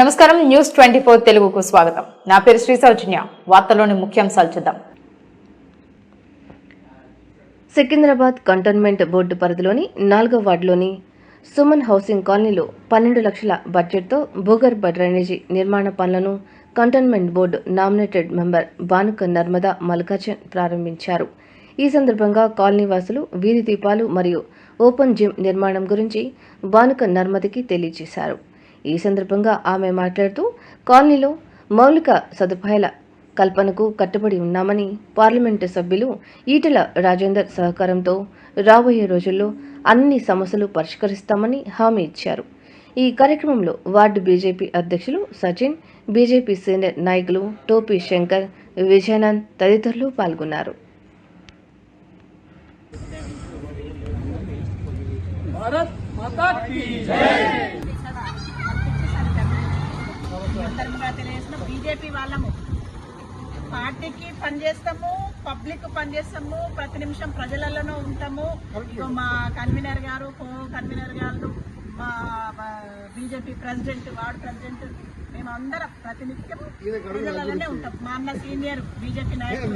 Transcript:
నమస్కారం న్యూస్ 24 తెలుగుకు స్వాగతం. నా పేరు శ్రీ సౌజన్య. వార్తల్లోని ముఖ్యాంశాలు చూద్దాం. సికింద్రాబాద్ కంటోన్మెంట్ బోర్డు పరిధిలోని 4వ వార్డులోని సుమన్ హౌసింగ్ కాలనీలో 12 లక్షల బడ్జెట్తో భూగర్భ డ్రైనేజీ నిర్మాణ పనులను cantonment board nominated member Banuka Narmada Mallikarjun ప్రారంభించారు. ఈ సందర్భంగా కాలనీ వాసులు వీధి దీపాలు మరియు ఓపెన్ జిమ్ నిర్మాణం గురించి బానుక నర్మదకి తెలియజేశారు. ఈ సందర్భంగా ఆమె మాట్లాడుతూ కాలనీలో మౌలిక సదుపాయాల కల్పనకు కట్టుబడి ఉన్నామని, పార్లమెంటు సభ్యులు ఈటెల రాజేందర్ సహకారంతో రాబోయే రోజుల్లో అన్ని సమస్యలు పరిష్కరిస్తామని హామీ ఇచ్చారు. ఈ కార్యక్రమంలో వార్డు బీజేపీ అధ్యక్షులు సచిన్, బీజేపీ సీనియర్ నాయకులు టోపీ శంకర్, విజయానంద్ తదితరులు పాల్గొన్నారు. బీజేపీ వాళ్ళము పార్టీకి పనిచేస్తాము, పబ్లిక్ పనిచేస్తాము, ప్రతి నిమిషం ప్రజలలోనూ ఉంటాము. మా కన్వీనర్ గారు, కో కన్వీనర్ గారు, మా బీజేపీ ప్రెసిడెంట్, వార్డు ప్రెసిడెంట్, మేము అందరం ప్రతినిత్యం ప్రజలలోనే ఉంటాం. మా అన్న సీనియర్ బీజేపీ నాయకులు.